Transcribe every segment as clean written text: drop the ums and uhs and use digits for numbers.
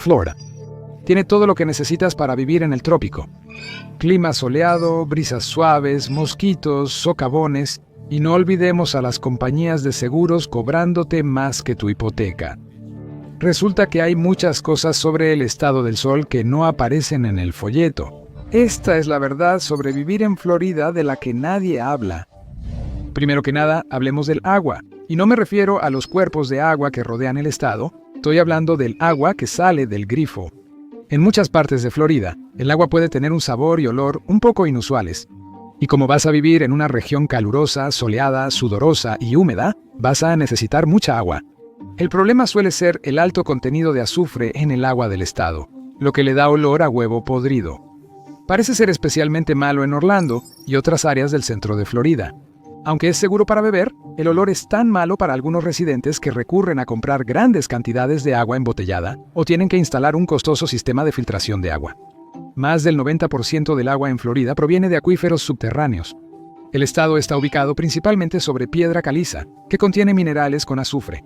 Florida. Tiene todo lo que necesitas para vivir en el trópico. Clima soleado, brisas suaves, mosquitos, socavones, y no olvidemos a las compañías de seguros cobrándote más que tu hipoteca. Resulta que hay muchas cosas sobre el estado del sol que no aparecen en el folleto. Esta es la verdad sobre vivir en Florida de la que nadie habla. Primero que nada, hablemos del agua. Y no me refiero a los cuerpos de agua que rodean el estado, estoy hablando del agua que sale del grifo. En muchas partes de Florida, el agua puede tener un sabor y olor un poco inusuales. Y como vas a vivir en una región calurosa, soleada, sudorosa y húmeda, vas a necesitar mucha agua. El problema suele ser el alto contenido de azufre en el agua del estado, lo que le da olor a huevo podrido. Parece ser especialmente malo en Orlando y otras áreas del centro de Florida. Aunque es seguro para beber, el olor es tan malo para algunos residentes que recurren a comprar grandes cantidades de agua embotellada o tienen que instalar un costoso sistema de filtración de agua. Más del 90% del agua en Florida proviene de acuíferos subterráneos. El estado está ubicado principalmente sobre piedra caliza, que contiene minerales con azufre.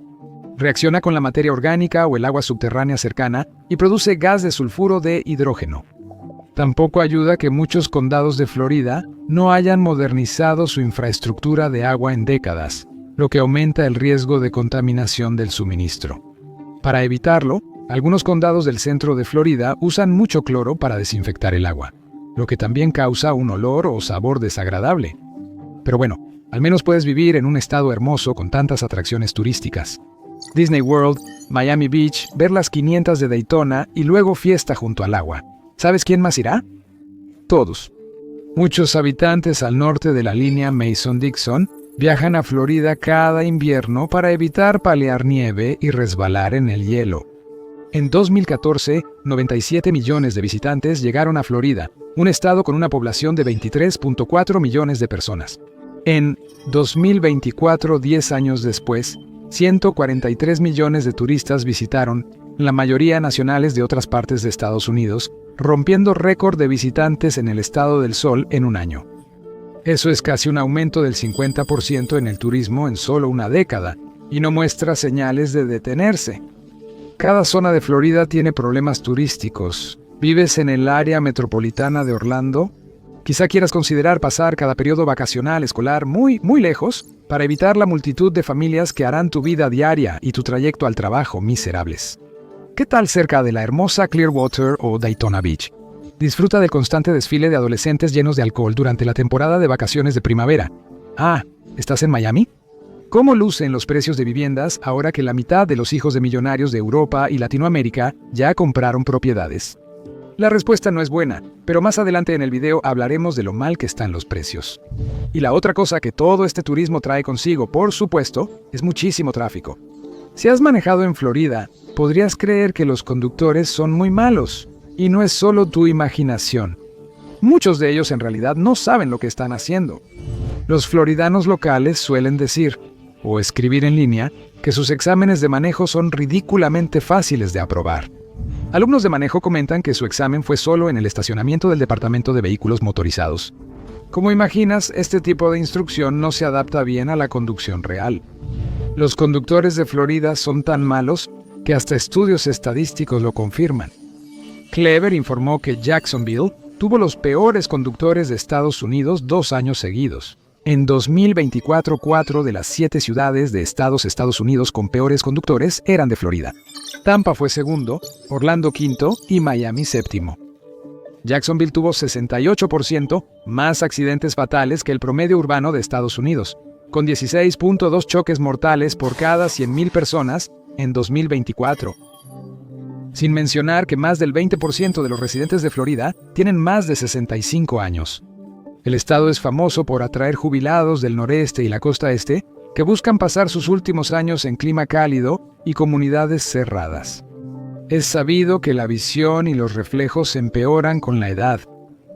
Reacciona con la materia orgánica o el agua subterránea cercana y produce gas de sulfuro de hidrógeno. Tampoco ayuda que muchos condados de Florida no hayan modernizado su infraestructura de agua en décadas, lo que aumenta el riesgo de contaminación del suministro. Para evitarlo, algunos condados del centro de Florida usan mucho cloro para desinfectar el agua, lo que también causa un olor o sabor desagradable. Pero bueno, al menos puedes vivir en un estado hermoso con tantas atracciones turísticas. Disney World, Miami Beach, ver las 500 de Daytona y luego fiesta junto al agua. ¿Sabes quién más irá? Todos. Muchos habitantes al norte de la línea Mason-Dixon viajan a Florida cada invierno para evitar palear nieve y resbalar en el hielo. En 2014, 97 millones de visitantes llegaron a Florida, un estado con una población de 23.4 millones de personas. En 2024, 10 años después, 143 millones de turistas visitaron, la mayoría nacionales de otras partes de Estados Unidos, rompiendo récord de visitantes en el estado del sol en un año. Eso es casi un aumento del 50% en el turismo en solo una década, y no muestra señales de detenerse. Cada zona de Florida tiene problemas turísticos. ¿Vives en el área metropolitana de Orlando? Quizá quieras considerar pasar cada periodo vacacional escolar muy lejos para evitar la multitud de familias que harán tu vida diaria y tu trayecto al trabajo miserables. ¿Qué tal cerca de la hermosa Clearwater o Daytona Beach? Disfruta del constante desfile de adolescentes llenos de alcohol durante la temporada de vacaciones de primavera. Ah, ¿estás en Miami? ¿Cómo lucen los precios de viviendas ahora que la mitad de los hijos de millonarios de Europa y Latinoamérica ya compraron propiedades? La respuesta no es buena, pero más adelante en el video hablaremos de lo mal que están los precios. Y la otra cosa que todo este turismo trae consigo, por supuesto, es muchísimo tráfico. Si has manejado en Florida, podrías creer que los conductores son muy malos, y no es solo tu imaginación. Muchos de ellos en realidad no saben lo que están haciendo. Los floridanos locales suelen decir, o escribir en línea, que sus exámenes de manejo son ridículamente fáciles de aprobar. Alumnos de manejo comentan que su examen fue solo en el estacionamiento del Departamento de Vehículos Motorizados. Como imaginas, este tipo de instrucción no se adapta bien a la conducción real. Los conductores de Florida son tan malos que hasta estudios estadísticos lo confirman. Clever informó que Jacksonville tuvo los peores conductores de Estados Unidos 2 años seguidos. En 2024, 4 de las 7 ciudades de Estados Unidos con peores conductores eran de Florida. Tampa fue segundo, Orlando quinto y Miami séptimo. Jacksonville tuvo 68% más accidentes fatales que el promedio urbano de Estados Unidos, con 16.2 choques mortales por cada 100.000 personas en 2024. Sin mencionar que más del 20% de los residentes de Florida tienen más de 65 años. El estado es famoso por atraer jubilados del noreste y la costa este que buscan pasar sus últimos años en clima cálido y comunidades cerradas. Es sabido que la visión y los reflejos empeoran con la edad,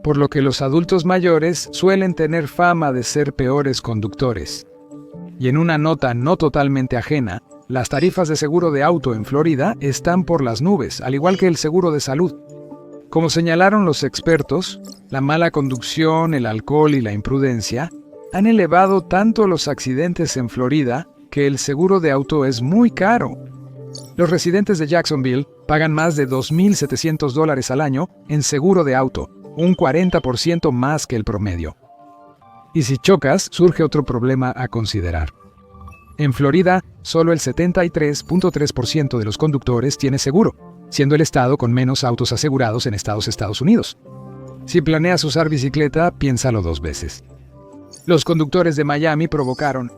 por lo que los adultos mayores suelen tener fama de ser peores conductores. Y en una nota no totalmente ajena, las tarifas de seguro de auto en Florida están por las nubes, al igual que el seguro de salud. Como señalaron los expertos, la mala conducción, el alcohol y la imprudencia han elevado tanto los accidentes en Florida que el seguro de auto es muy caro. Los residentes de Jacksonville Pagan más de $2.700 al año en seguro de auto, un 40% más que el promedio. Y si chocas, surge otro problema a considerar. En Florida, solo el 73.3% de los conductores tiene seguro, siendo el estado con menos autos asegurados en Estados Unidos. Si planeas usar bicicleta, piénsalo 2 veces. Los conductores de Miami provocaron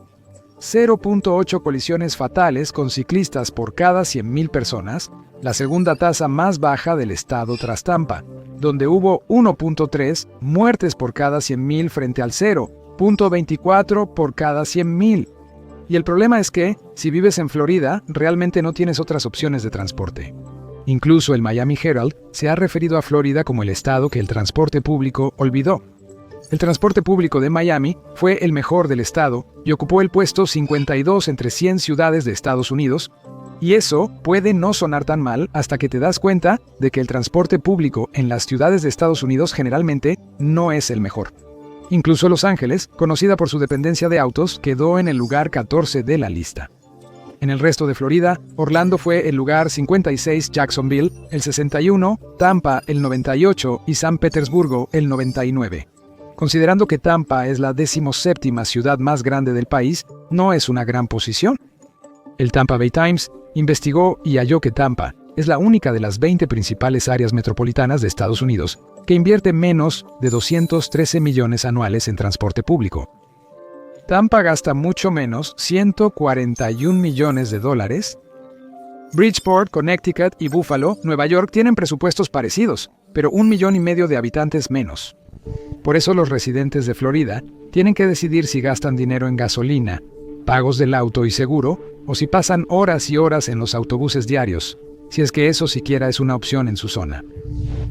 0.8 colisiones fatales con ciclistas por cada 100,000 personas, la segunda tasa más baja del estado tras Tampa, donde hubo 1.3 muertes por cada 100,000 frente al 0.24 por cada 100,000. Y el problema es que, si vives en Florida, realmente no tienes otras opciones de transporte. Incluso el Miami Herald se ha referido a Florida como el estado que el transporte público olvidó. El transporte público de Miami fue el mejor del estado y ocupó el puesto 52 entre 100 ciudades de Estados Unidos, y eso puede no sonar tan mal hasta que te das cuenta de que el transporte público en las ciudades de Estados Unidos generalmente no es el mejor. Incluso Los Ángeles, conocida por su dependencia de autos, quedó en el lugar 14 de la lista. En el resto de Florida, Orlando fue el lugar 56, Jacksonville el 61, Tampa el 98 y San Petersburgo el 99. Considerando que Tampa es la 17ª ciudad más grande del país, no es una gran posición. El Tampa Bay Times investigó y halló que Tampa es la única de las 20 principales áreas metropolitanas de Estados Unidos que invierte menos de 213 millones anuales en transporte público. Tampa gasta mucho menos, $141 millones. Bridgeport, Connecticut y Buffalo, Nueva York, tienen presupuestos parecidos, pero 1,5 millones de habitantes menos. Por eso los residentes de Florida tienen que decidir si gastan dinero en gasolina, pagos del auto y seguro, o si pasan horas y horas en los autobuses diarios, si es que eso siquiera es una opción en su zona.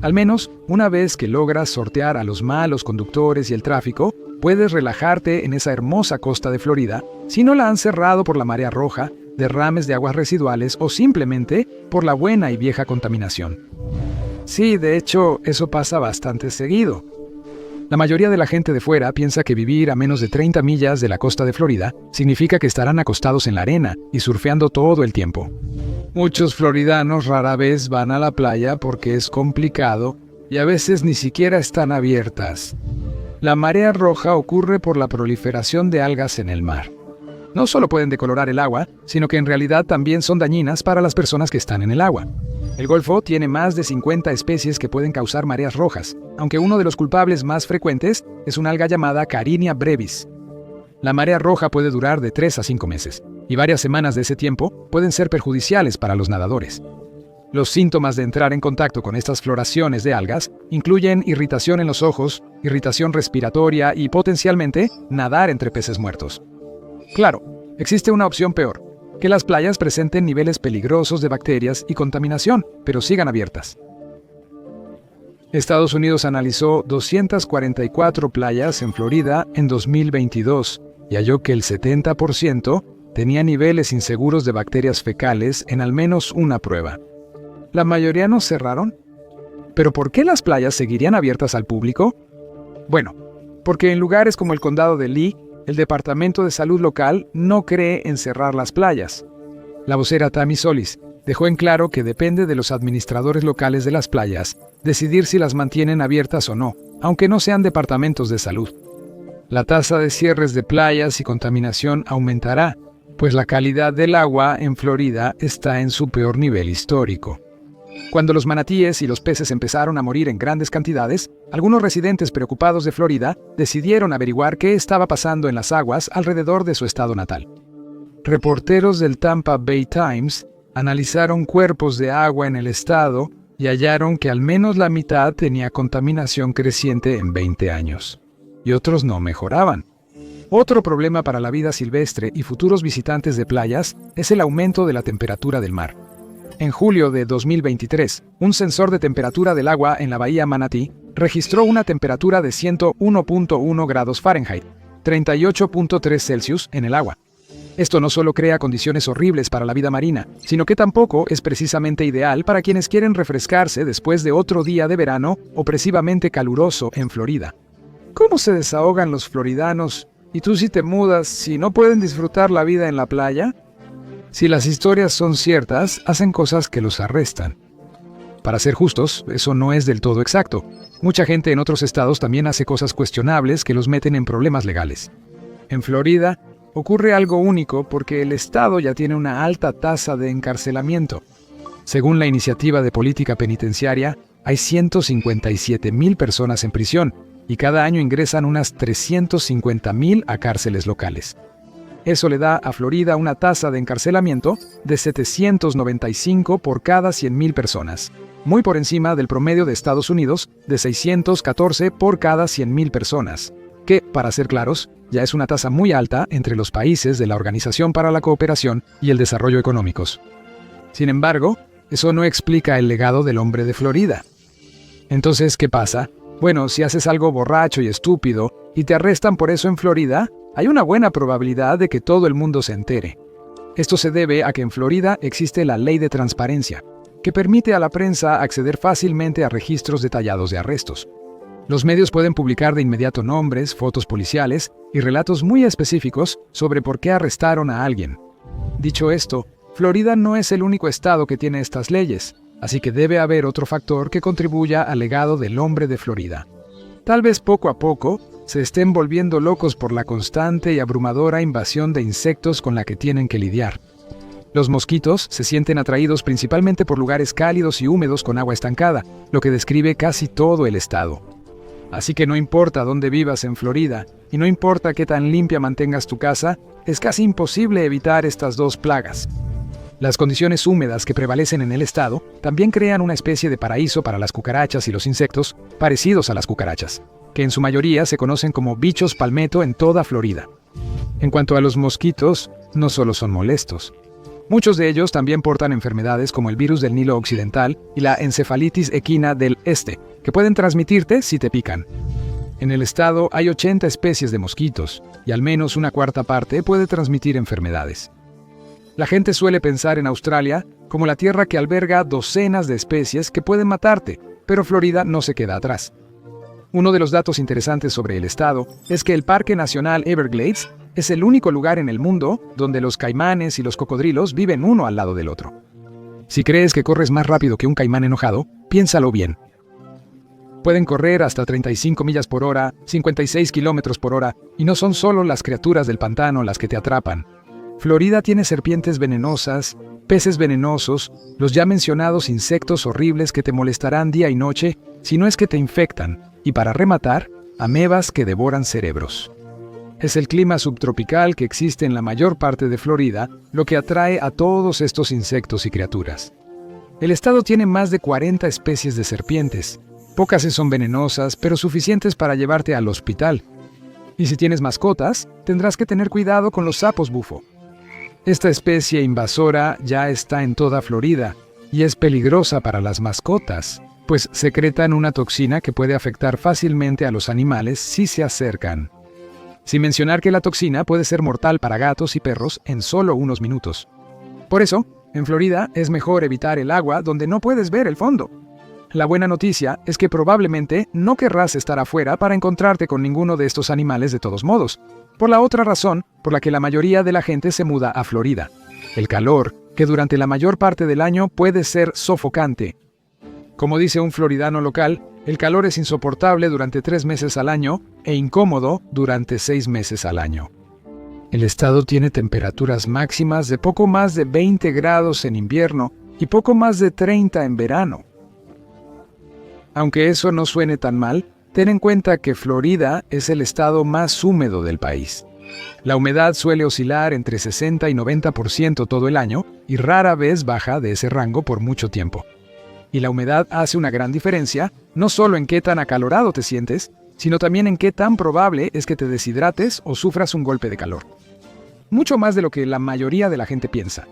Al menos, una vez que logras sortear a los malos conductores y el tráfico, puedes relajarte en esa hermosa costa de Florida si no la han cerrado por la marea roja, derrames de aguas residuales o simplemente por la buena y vieja contaminación. Sí, de hecho, eso pasa bastante seguido. La mayoría de la gente de fuera piensa que vivir a menos de 30 millas de la costa de Florida significa que estarán acostados en la arena y surfeando todo el tiempo. Muchos floridanos rara vez van a la playa porque es complicado y a veces ni siquiera están abiertas. La marea roja ocurre por la proliferación de algas en el mar. No solo pueden decolorar el agua, sino que en realidad también son dañinas para las personas que están en el agua. El Golfo tiene más de 50 especies que pueden causar mareas rojas, aunque uno de los culpables más frecuentes es una alga llamada Carinia brevis. La marea roja puede durar de 3 a 5 meses, y varias semanas de ese tiempo pueden ser perjudiciales para los nadadores. Los síntomas de entrar en contacto con estas floraciones de algas incluyen irritación en los ojos, irritación respiratoria y potencialmente nadar entre peces muertos. Claro, existe una opción peor, que las playas presenten niveles peligrosos de bacterias y contaminación, pero sigan abiertas. Estados Unidos analizó 244 playas en Florida en 2022 y halló que el 70% tenía niveles inseguros de bacterias fecales en al menos una prueba. ¿La mayoría no cerraron? ¿Pero por qué las playas seguirían abiertas al público? Bueno, porque en lugares como el condado de Lee, el Departamento de Salud local no cree en cerrar las playas. La vocera Tammy Solis dejó en claro que depende de los administradores locales de las playas decidir si las mantienen abiertas o no, aunque no sean departamentos de salud. La tasa de cierres de playas y contaminación aumentará, pues la calidad del agua en Florida está en su peor nivel histórico. Cuando los manatíes y los peces empezaron a morir en grandes cantidades, algunos residentes preocupados de Florida decidieron averiguar qué estaba pasando en las aguas alrededor de su estado natal. Reporteros del Tampa Bay Times analizaron cuerpos de agua en el estado y hallaron que al menos la mitad tenía contaminación creciente en 20 años, y otros no mejoraban. Otro problema para la vida silvestre y futuros visitantes de playas es el aumento de la temperatura del mar. En julio de 2023, un sensor de temperatura del agua en la bahía Manatí registró una temperatura de 101.1 grados Fahrenheit, 38.3 Celsius en el agua. Esto no solo crea condiciones horribles para la vida marina, sino que tampoco es precisamente ideal para quienes quieren refrescarse después de otro día de verano opresivamente caluroso en Florida. ¿Cómo se desahogan los floridanos? ¿Y tú si te mudas, si no pueden disfrutar la vida en la playa? Si las historias son ciertas, hacen cosas que los arrestan. Para ser justos, eso no es del todo exacto. Mucha gente en otros estados también hace cosas cuestionables que los meten en problemas legales. En Florida, ocurre algo único porque el estado ya tiene una alta tasa de encarcelamiento. Según la Iniciativa de Política Penitenciaria, hay 157,000 personas en prisión y cada año ingresan unas 350,000 a cárceles locales. Eso le da a Florida una tasa de encarcelamiento de 795 por cada 100,000 personas, muy por encima del promedio de Estados Unidos de 614 por cada 100,000 personas, que, para ser claros, ya es una tasa muy alta entre los países de la Organización para la Cooperación y el Desarrollo Económicos. Sin embargo, eso no explica el legado del hombre de Florida. Entonces, ¿qué pasa? Bueno, si haces algo borracho y estúpido y te arrestan por eso en Florida, hay una buena probabilidad de que todo el mundo se entere. Esto se debe a que en Florida existe la ley de transparencia, que permite a la prensa acceder fácilmente a registros detallados de arrestos. Los medios pueden publicar de inmediato nombres, fotos policiales y relatos muy específicos sobre por qué arrestaron a alguien. Dicho esto, Florida no es el único estado que tiene estas leyes, así que debe haber otro factor que contribuya al legado del hombre de Florida. Tal vez poco a poco se estén volviendo locos por la constante y abrumadora invasión de insectos con la que tienen que lidiar. Los mosquitos se sienten atraídos principalmente por lugares cálidos y húmedos con agua estancada, lo que describe casi todo el estado. Así que no importa dónde vivas en Florida, y no importa qué tan limpia mantengas tu casa, es casi imposible evitar estas dos plagas. Las condiciones húmedas que prevalecen en el estado también crean una especie de paraíso para las cucarachas y los insectos parecidos a las cucarachas, que en su mayoría se conocen como bichos palmetto en toda Florida. En cuanto a los mosquitos, no solo son molestos. Muchos de ellos también portan enfermedades como el virus del Nilo Occidental y la encefalitis equina del este, que pueden transmitirte si te pican. En el estado hay 80 especies de mosquitos, y al menos una cuarta parte puede transmitir enfermedades. La gente suele pensar en Australia como la tierra que alberga docenas de especies que pueden matarte, pero Florida no se queda atrás. Uno de los datos interesantes sobre el estado es que el Parque Nacional Everglades es el único lugar en el mundo donde los caimanes y los cocodrilos viven uno al lado del otro. Si crees que corres más rápido que un caimán enojado, piénsalo bien. Pueden correr hasta 35 millas por hora, 56 kilómetros por hora, y no son solo las criaturas del pantano las que te atrapan. Florida tiene serpientes venenosas, peces venenosos, los ya mencionados insectos horribles que te molestarán día y noche, si no es que te infectan, y para rematar, amebas que devoran cerebros. Es el clima subtropical que existe en la mayor parte de Florida lo que atrae a todos estos insectos y criaturas. El estado tiene más de 40 especies de serpientes. Pocas son venenosas, pero suficientes para llevarte al hospital. Y si tienes mascotas, tendrás que tener cuidado con los sapos bufo. Esta especie invasora ya está en toda Florida y es peligrosa para las mascotas, pues secretan una toxina que puede afectar fácilmente a los animales si se acercan. Sin mencionar que la toxina puede ser mortal para gatos y perros en solo unos minutos. Por eso, en Florida es mejor evitar el agua donde no puedes ver el fondo. La buena noticia es que probablemente no querrás estar afuera para encontrarte con ninguno de estos animales de todos modos, por la otra razón por la que la mayoría de la gente se muda a Florida: el calor, que durante la mayor parte del año puede ser sofocante. Como dice un floridano local, el calor es insoportable durante 3 meses al año e incómodo durante 6 meses al año. El estado tiene temperaturas máximas de poco más de 20 grados en invierno y poco más de 30 en verano. Aunque eso no suene tan mal, ten en cuenta que Florida es el estado más húmedo del país. La humedad suele oscilar entre 60 y 90% todo el año y rara vez baja de ese rango por mucho tiempo. Y la humedad hace una gran diferencia, no solo en qué tan acalorado te sientes, sino también en qué tan probable es que te deshidrates o sufras un golpe de calor. Mucho más de lo que la mayoría de la gente piensa.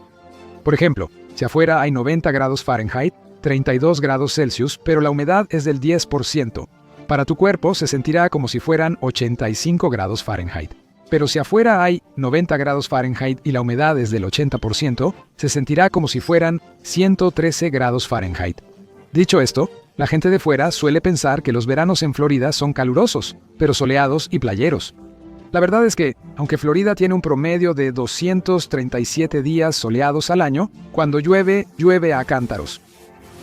Por ejemplo, si afuera hay 90 grados Fahrenheit, 32 grados Celsius, pero la humedad es del 10%, para tu cuerpo se sentirá como si fueran 85 grados Fahrenheit. Pero si afuera hay 90 grados Fahrenheit y la humedad es del 80%, se sentirá como si fueran 113 grados Fahrenheit. Dicho esto, la gente de fuera suele pensar que los veranos en Florida son calurosos, pero soleados y playeros. La verdad es que, aunque Florida tiene un promedio de 237 días soleados al año, cuando llueve, llueve a cántaros.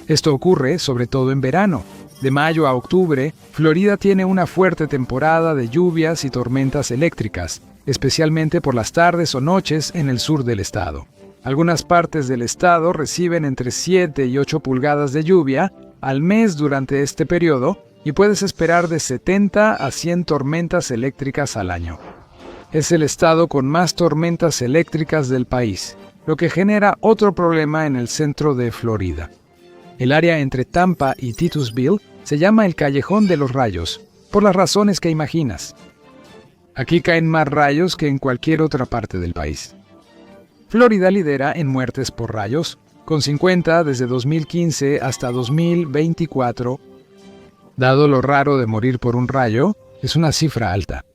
Esto ocurre sobre todo en verano. De mayo a octubre, Florida tiene una fuerte temporada de lluvias y tormentas eléctricas, especialmente por las tardes o noches en el sur del estado. Algunas partes del estado reciben entre 7 y 8 pulgadas de lluvia al mes durante este periodo y puedes esperar de 70 a 100 tormentas eléctricas al año. Es el estado con más tormentas eléctricas del país, lo que genera otro problema en el centro de Florida. El área entre Tampa y Titusville se llama el Callejón de los Rayos, por las razones que imaginas. Aquí caen más rayos que en cualquier otra parte del país. Florida lidera en muertes por rayos, con 50 desde 2015 hasta 2024. Dado lo raro de morir por un rayo, es una cifra alta.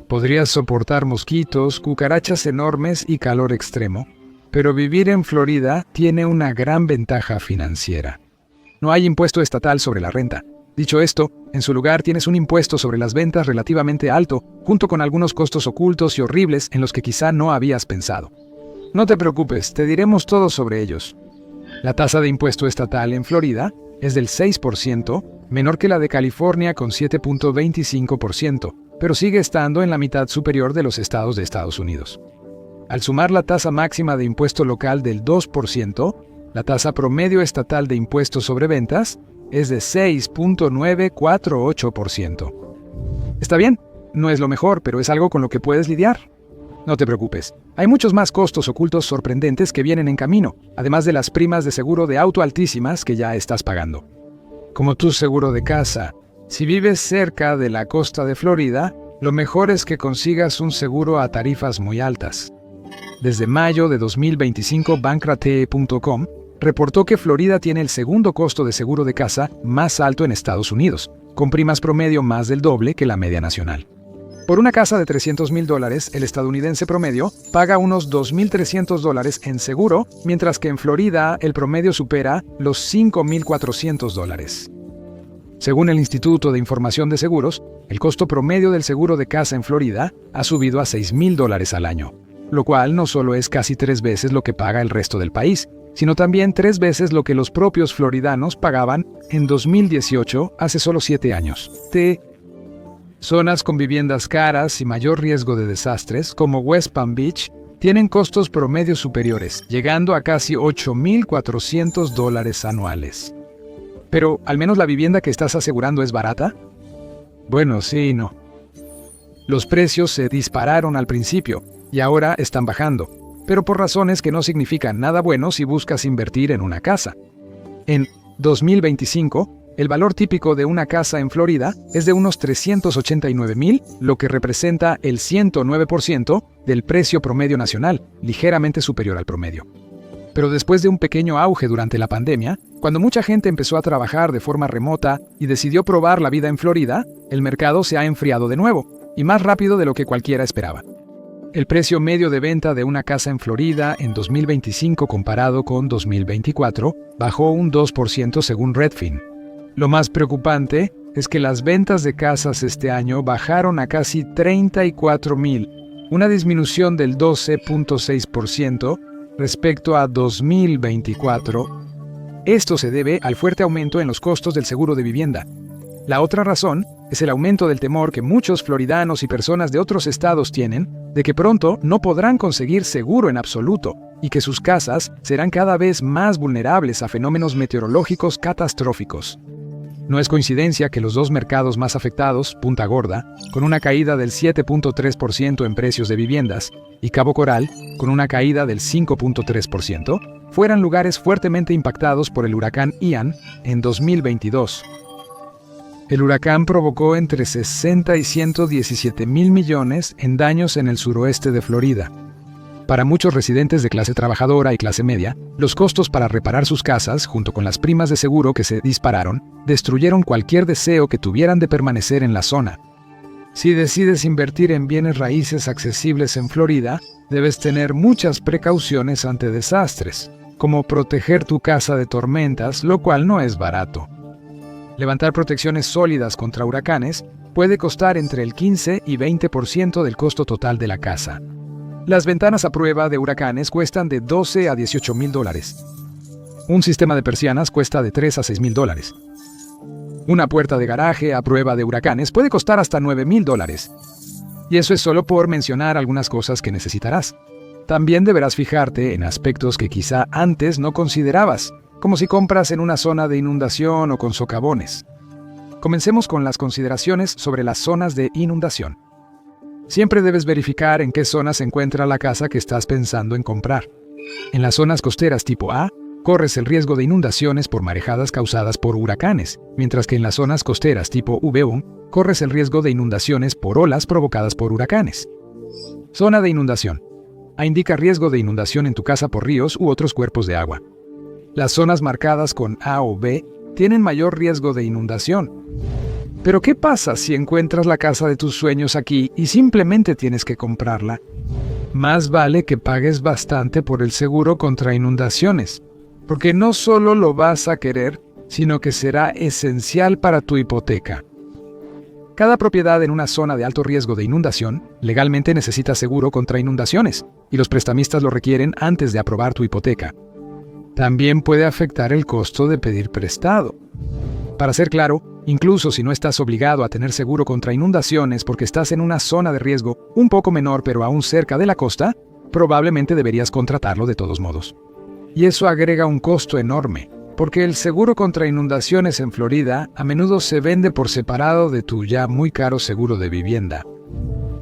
Podrías soportar mosquitos, cucarachas enormes y calor extremo, pero vivir en Florida tiene una gran ventaja financiera. No hay impuesto estatal sobre la renta. Dicho esto, en su lugar tienes un impuesto sobre las ventas relativamente alto, junto con algunos costos ocultos y horribles en los que quizá no habías pensado. No te preocupes, te diremos todo sobre ellos. La tasa de impuesto estatal en Florida es del 6%, menor que la de California con 7.25%, pero sigue estando en la mitad superior de los estados de Estados Unidos. Al sumar la tasa máxima de impuesto local del 2%, la tasa promedio estatal de impuestos sobre ventas es de 6.948%. Está bien, no es lo mejor, pero es algo con lo que puedes lidiar. No te preocupes, hay muchos más costos ocultos sorprendentes que vienen en camino, además de las primas de seguro de auto altísimas que ya estás pagando. Como tu seguro de casa, si vives cerca de la costa de Florida, lo mejor es que consigas un seguro a tarifas muy altas. Desde mayo de 2025, Bankrate.com reportó que Florida tiene el segundo costo de seguro de casa más alto en Estados Unidos, con primas promedio más del doble que la media nacional. Por una casa de $300,000, el estadounidense promedio paga unos $2.300 en seguro, mientras que en Florida el promedio supera los $5.400. Según el Instituto de Información de Seguros, el costo promedio del seguro de casa en Florida ha subido a $6.000 al año, lo cual no solo es casi 3 veces lo que paga el resto del país, sino también 3 veces lo que los propios floridanos pagaban en 2018, hace solo 7 años. Zonas con viviendas caras y mayor riesgo de desastres, como West Palm Beach, tienen costos promedios superiores, llegando a casi $8.400 anuales. Pero, ¿al menos la vivienda que estás asegurando es barata? Bueno, sí y no. Los precios se dispararon al principio y ahora están bajando, pero por razones que no significan nada bueno si buscas invertir en una casa. En 2025, el valor típico de una casa en Florida es de unos $389,000, lo que representa el 109% del precio promedio nacional, ligeramente superior al promedio. Pero después de un pequeño auge durante la pandemia, cuando mucha gente empezó a trabajar de forma remota y decidió probar la vida en Florida, el mercado se ha enfriado de nuevo, y más rápido de lo que cualquiera esperaba. El precio medio de venta de una casa en Florida en 2025 comparado con 2024 bajó un 2% según Redfin. Lo más preocupante es que las ventas de casas este año bajaron a casi 34,000, una disminución del 12.6% respecto a 2024. Esto se debe al fuerte aumento en los costos del seguro de vivienda. La otra razón es el aumento del temor que muchos floridanos y personas de otros estados tienen de que pronto no podrán conseguir seguro en absoluto y que sus casas serán cada vez más vulnerables a fenómenos meteorológicos catastróficos. No es coincidencia que los dos mercados más afectados, Punta Gorda, con una caída del 7.3% en precios de viviendas, y Cabo Coral, con una caída del 5.3%, fueran lugares fuertemente impactados por el huracán Ian en 2022. El huracán provocó entre 60 y 117 mil millones en daños en el suroeste de Florida. Para muchos residentes de clase trabajadora y clase media, los costos para reparar sus casas, junto con las primas de seguro que se dispararon, destruyeron cualquier deseo que tuvieran de permanecer en la zona. Si decides invertir en bienes raíces accesibles en Florida, debes tener muchas precauciones ante desastres, como proteger tu casa de tormentas, lo cual no es barato. Levantar protecciones sólidas contra huracanes puede costar entre el 15 y 20% del costo total de la casa. Las ventanas a prueba de huracanes cuestan de $12 a $18,000. Un sistema de persianas cuesta de $3 a $6,000. Una puerta de garaje a prueba de huracanes puede costar hasta $9,000. Y eso es solo por mencionar algunas cosas que necesitarás. También deberás fijarte en aspectos que quizá antes no considerabas, como si compras en una zona de inundación o con socavones. Comencemos con las consideraciones sobre las zonas de inundación. Siempre debes verificar en qué zona se encuentra la casa que estás pensando en comprar. En las zonas costeras tipo A, corres el riesgo de inundaciones por marejadas causadas por huracanes, mientras que en las zonas costeras tipo V1, corres el riesgo de inundaciones por olas provocadas por huracanes. Zona de inundación. A indica riesgo de inundación en tu casa por ríos u otros cuerpos de agua. Las zonas marcadas con A o B tienen mayor riesgo de inundación. Pero ¿qué pasa si encuentras la casa de tus sueños aquí y simplemente tienes que comprarla? Más vale que pagues bastante por el seguro contra inundaciones, porque no solo lo vas a querer, sino que será esencial para tu hipoteca. Cada propiedad en una zona de alto riesgo de inundación legalmente necesita seguro contra inundaciones, y los prestamistas lo requieren antes de aprobar tu hipoteca. También puede afectar el costo de pedir prestado. Para ser claro, incluso si no estás obligado a tener seguro contra inundaciones porque estás en una zona de riesgo un poco menor pero aún cerca de la costa, probablemente deberías contratarlo de todos modos. Y eso agrega un costo enorme, porque el seguro contra inundaciones en Florida a menudo se vende por separado de tu ya muy caro seguro de vivienda.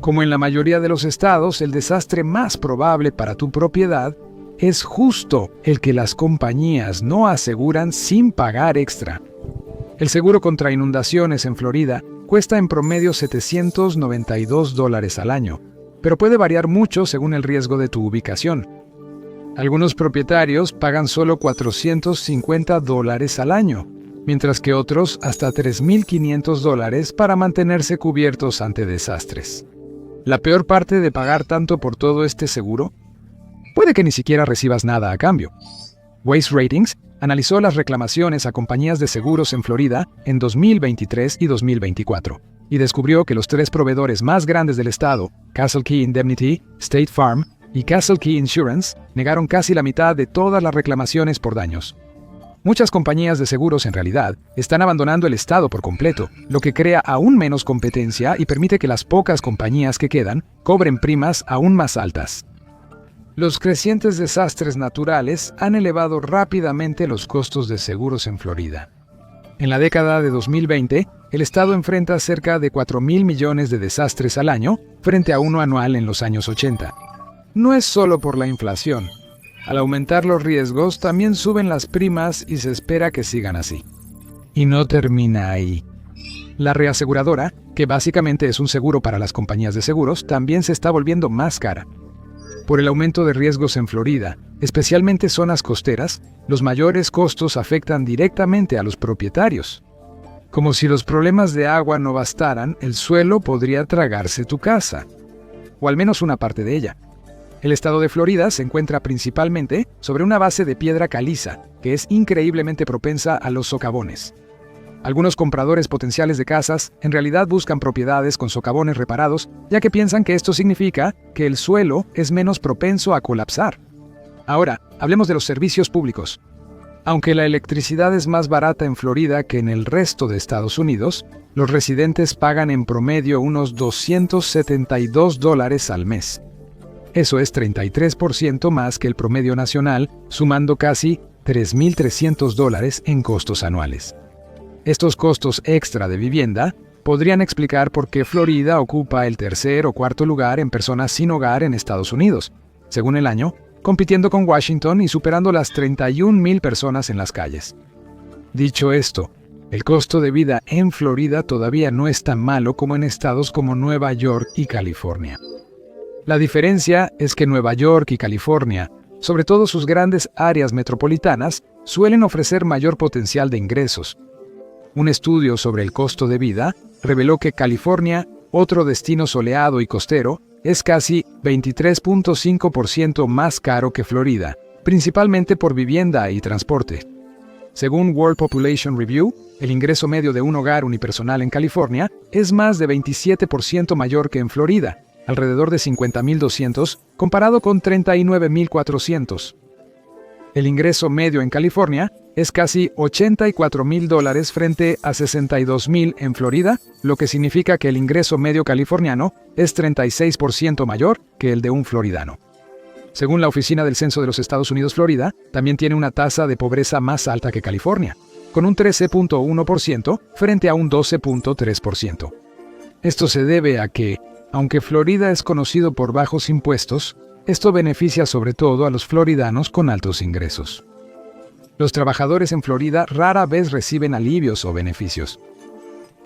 Como en la mayoría de los estados, el desastre más probable para tu propiedad es justo el que las compañías no aseguran sin pagar extra. El seguro contra inundaciones en Florida cuesta en promedio $792 al año, pero puede variar mucho según el riesgo de tu ubicación. Algunos propietarios pagan solo $450 al año, mientras que otros hasta $3,500 para mantenerse cubiertos ante desastres. La peor parte de pagar tanto por todo este seguro puede que ni siquiera recibas nada a cambio. Waste Ratings analizó las reclamaciones a compañías de seguros en Florida en 2023 y 2024 y descubrió que los 3 proveedores más grandes del estado, Castle Key Indemnity, State Farm y Castle Key Insurance, negaron casi la mitad de todas las reclamaciones por daños. Muchas compañías de seguros en realidad están abandonando el estado por completo, lo que crea aún menos competencia y permite que las pocas compañías que quedan cobren primas aún más altas. Los crecientes desastres naturales han elevado rápidamente los costos de seguros en Florida. En la década de 2020, el estado enfrenta cerca de 4,000 millones de desastres al año frente a uno anual en los años 80. No es solo por la inflación. Al aumentar los riesgos, también suben las primas y se espera que sigan así. Y no termina ahí. La reaseguradora, que básicamente es un seguro para las compañías de seguros, también se está volviendo más cara. Por el aumento de riesgos en Florida, especialmente zonas costeras, los mayores costos afectan directamente a los propietarios. Como si los problemas de agua no bastaran, el suelo podría tragarse tu casa, o al menos una parte de ella. El estado de Florida se encuentra principalmente sobre una base de piedra caliza, que es increíblemente propensa a los socavones. Algunos compradores potenciales de casas en realidad buscan propiedades con socavones reparados, ya que piensan que esto significa que el suelo es menos propenso a colapsar. Ahora, hablemos de los servicios públicos. Aunque la electricidad es más barata en Florida que en el resto de Estados Unidos, los residentes pagan en promedio unos $272 al mes. Eso es 33% más que el promedio nacional, sumando casi $3,300 en costos anuales. Estos costos extra de vivienda podrían explicar por qué Florida ocupa el tercer o cuarto lugar en personas sin hogar en Estados Unidos, según el año, compitiendo con Washington y superando las 31,000 personas en las calles. Dicho esto, el costo de vida en Florida todavía no es tan malo como en estados como Nueva York y California. La diferencia es que Nueva York y California, sobre todo sus grandes áreas metropolitanas, suelen ofrecer mayor potencial de ingresos. Un estudio sobre el costo de vida reveló que California, otro destino soleado y costero, es casi 23.5% más caro que Florida, principalmente por vivienda y transporte. Según World Population Review, el ingreso medio de un hogar unipersonal en California es más de 27% mayor que en Florida, alrededor de $50,200, comparado con $39,400. El ingreso medio en California es casi $84,000 frente a $62,000 en Florida, lo que significa que el ingreso medio californiano es 36% mayor que el de un floridano. Según la Oficina del Censo de los Estados Unidos, Florida también tiene una tasa de pobreza más alta que California, con un 13.1% frente a un 12.3%. Esto se debe a que, aunque Florida es conocido por bajos impuestos, esto beneficia sobre todo a los floridanos con altos ingresos. Los trabajadores en Florida rara vez reciben alivios o beneficios.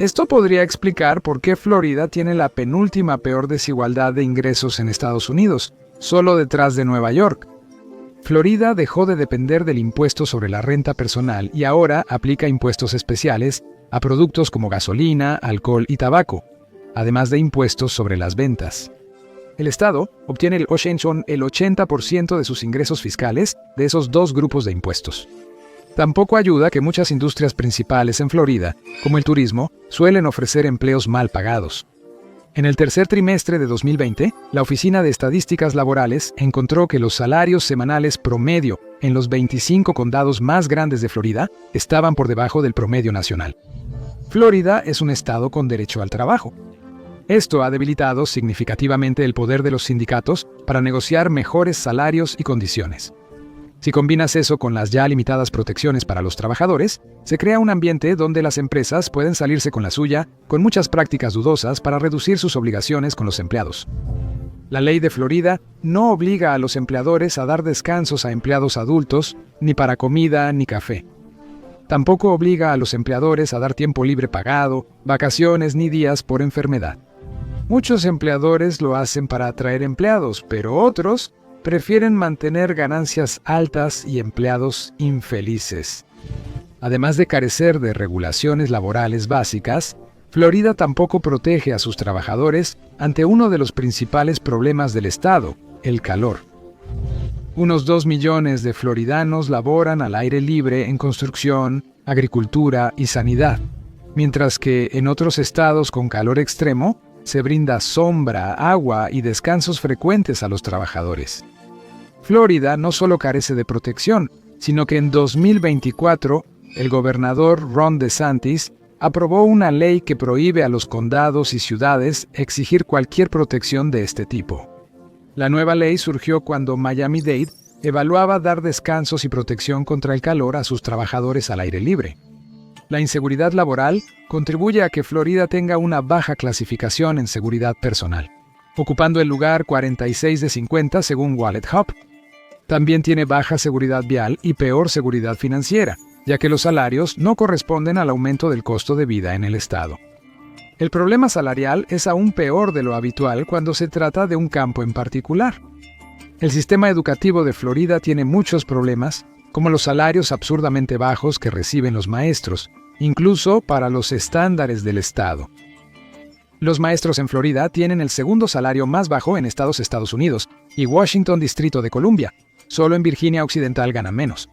Esto podría explicar por qué Florida tiene la penúltima peor desigualdad de ingresos en Estados Unidos, solo detrás de Nueva York. Florida dejó de depender del impuesto sobre la renta personal y ahora aplica impuestos especiales a productos como gasolina, alcohol y tabaco, además de impuestos sobre las ventas. El Estado obtiene el 80% de sus ingresos fiscales de esos dos grupos de impuestos. Tampoco ayuda que muchas industrias principales en Florida, como el turismo, suelen ofrecer empleos mal pagados. En el tercer trimestre de 2020, la Oficina de Estadísticas Laborales encontró que los salarios semanales promedio en los 25 condados más grandes de Florida estaban por debajo del promedio nacional. Florida es un estado con derecho al trabajo. Esto ha debilitado significativamente el poder de los sindicatos para negociar mejores salarios y condiciones. Si combinas eso con las ya limitadas protecciones para los trabajadores, se crea un ambiente donde las empresas pueden salirse con la suya con muchas prácticas dudosas para reducir sus obligaciones con los empleados. La ley de Florida no obliga a los empleadores a dar descansos a empleados adultos, ni para comida ni café. Tampoco obliga a los empleadores a dar tiempo libre pagado, vacaciones ni días por enfermedad. Muchos empleadores lo hacen para atraer empleados, pero otros prefieren mantener ganancias altas y empleados infelices. Además de carecer de regulaciones laborales básicas, Florida tampoco protege a sus trabajadores ante uno de los principales problemas del estado, el calor. Unos 2 millones de floridanos laboran al aire libre en construcción, agricultura y sanidad, mientras que en otros estados con calor extremo se brinda sombra, agua y descansos frecuentes a los trabajadores. Florida no solo carece de protección, sino que en 2024 el gobernador Ron DeSantis aprobó una ley que prohíbe a los condados y ciudades exigir cualquier protección de este tipo. La nueva ley surgió cuando Miami-Dade evaluaba dar descansos y protección contra el calor a sus trabajadores al aire libre. La inseguridad laboral contribuye a que Florida tenga una baja clasificación en seguridad personal, ocupando el lugar 46 de 50 según Wallet Hub. También tiene baja seguridad vial y peor seguridad financiera, ya que los salarios no corresponden al aumento del costo de vida en el estado. El problema salarial es aún peor de lo habitual cuando se trata de un campo en particular. El sistema educativo de Florida tiene muchos problemas, como los salarios absurdamente bajos que reciben los maestros, incluso para los estándares del estado. Los maestros en Florida tienen el segundo salario más bajo en Estados Unidos y Washington, Distrito de Columbia. Solo en Virginia Occidental ganan menos.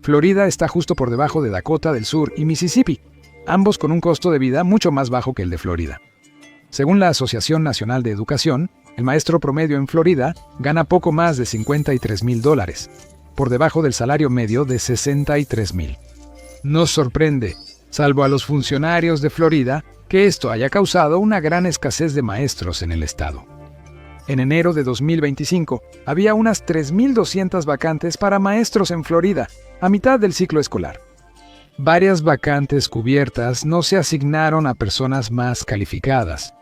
Florida está justo por debajo de Dakota del Sur y Mississippi, ambos con un costo de vida mucho más bajo que el de Florida. Según la Asociación Nacional de Educación, el maestro promedio en Florida gana poco más de $53,000, por debajo del salario medio de $63,000. Nos sorprende, salvo a los funcionarios de Florida, que esto haya causado una gran escasez de maestros en el estado. En enero de 2025, había unas 3,200 vacantes para maestros en Florida, a mitad del ciclo escolar. Varias vacantes cubiertas no se asignaron a personas más calificadas.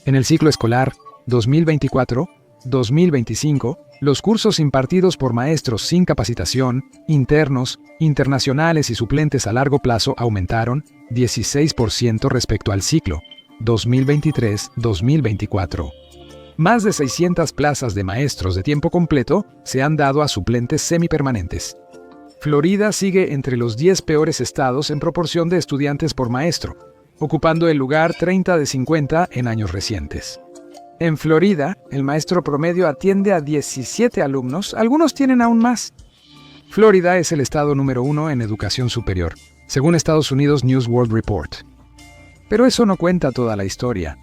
En el ciclo escolar 2024-2025, los cursos impartidos por maestros sin capacitación, internos, internacionales y suplentes a largo plazo aumentaron 16% respecto al ciclo 2023-2024. Más de 600 plazas de maestros de tiempo completo se han dado a suplentes semipermanentes. Florida sigue entre los 10 peores estados en proporción de estudiantes por maestro, ocupando el lugar 30 de 50 en años recientes. En Florida, el maestro promedio atiende a 17 alumnos, algunos tienen aún más. Florida es el estado número 1 en educación superior, según Estados Unidos News World Report. Pero eso no cuenta toda la historia.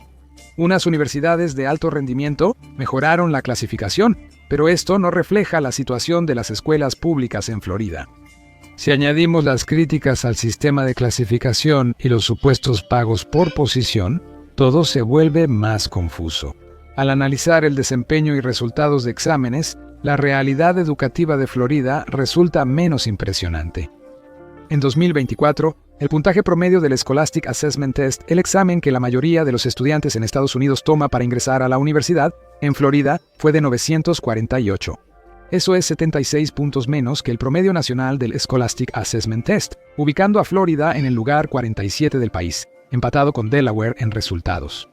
Unas universidades de alto rendimiento mejoraron la clasificación, pero esto no refleja la situación de las escuelas públicas en Florida. Si añadimos las críticas al sistema de clasificación y los supuestos pagos por posición, todo se vuelve más confuso. Al analizar el desempeño y resultados de exámenes, la realidad educativa de Florida resulta menos impresionante. En 2024, el puntaje promedio del Scholastic Assessment Test, el examen que la mayoría de los estudiantes en Estados Unidos toma para ingresar a la universidad, en Florida fue de 948. Eso es 76 puntos menos que el promedio nacional del Scholastic Assessment Test, ubicando a Florida en el lugar 47 del país, empatado con Delaware en resultados.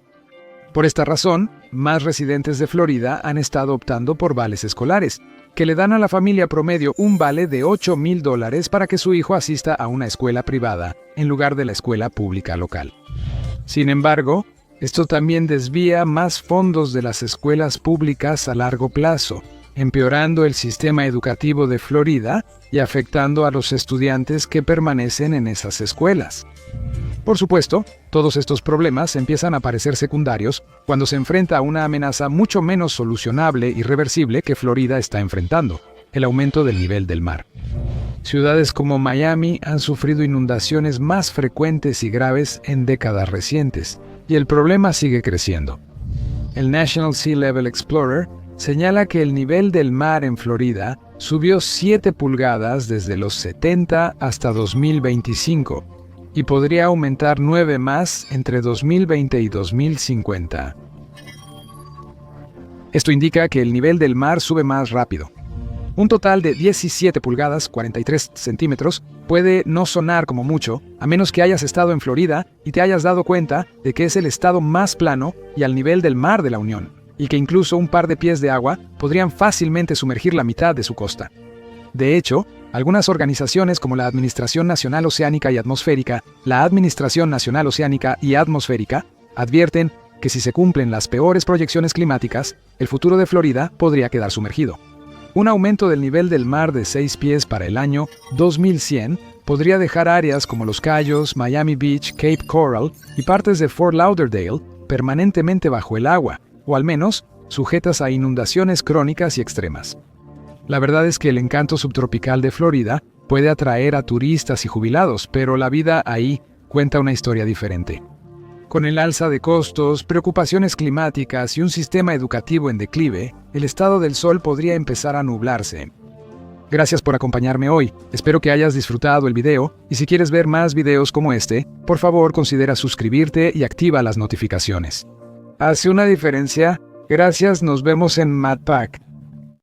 Por esta razón, más residentes de Florida han estado optando por vales escolares, que le dan a la familia promedio un vale de $8,000 para que su hijo asista a una escuela privada, en lugar de la escuela pública local. Sin embargo, esto también desvía más fondos de las escuelas públicas a largo plazo, empeorando el sistema educativo de Florida y afectando a los estudiantes que permanecen en esas escuelas. Por supuesto, todos estos problemas empiezan a parecer secundarios cuando se enfrenta a una amenaza mucho menos solucionable y reversible que Florida está enfrentando, el aumento del nivel del mar. Ciudades como Miami han sufrido inundaciones más frecuentes y graves en décadas recientes, y el problema sigue creciendo. El National Sea Level Explorer señala que el nivel del mar en Florida subió 7 pulgadas desde los 70 hasta 2025, y podría aumentar 9 más entre 2020 y 2050. Esto indica que el nivel del mar sube más rápido. Un total de 17 pulgadas, 43 centímetros, puede no sonar como mucho, a menos que hayas estado en Florida y te hayas dado cuenta de que es el estado más plano y al nivel del mar de la Unión, y que incluso un par de pies de agua podrían fácilmente sumergir la mitad de su costa. De hecho, algunas organizaciones como la Administración Nacional Oceánica y Atmosférica, la Administración Nacional Oceánica y Atmosférica, advierten que si se cumplen las peores proyecciones climáticas, el futuro de Florida podría quedar sumergido. Un aumento del nivel del mar de 6 pies para el año 2100 podría dejar áreas como Los Cayos, Miami Beach, Cape Coral y partes de Fort Lauderdale permanentemente bajo el agua, o al menos sujetas a inundaciones crónicas y extremas. La verdad es que el encanto subtropical de Florida puede atraer a turistas y jubilados, pero la vida ahí cuenta una historia diferente. Con el alza de costos, preocupaciones climáticas y un sistema educativo en declive, el estado del sol podría empezar a nublarse. Gracias por acompañarme hoy. Espero que hayas disfrutado el video y si quieres ver más videos como este, por favor considera suscribirte y activa las notificaciones. ¿Hace una diferencia? Gracias, nos vemos en MadPack.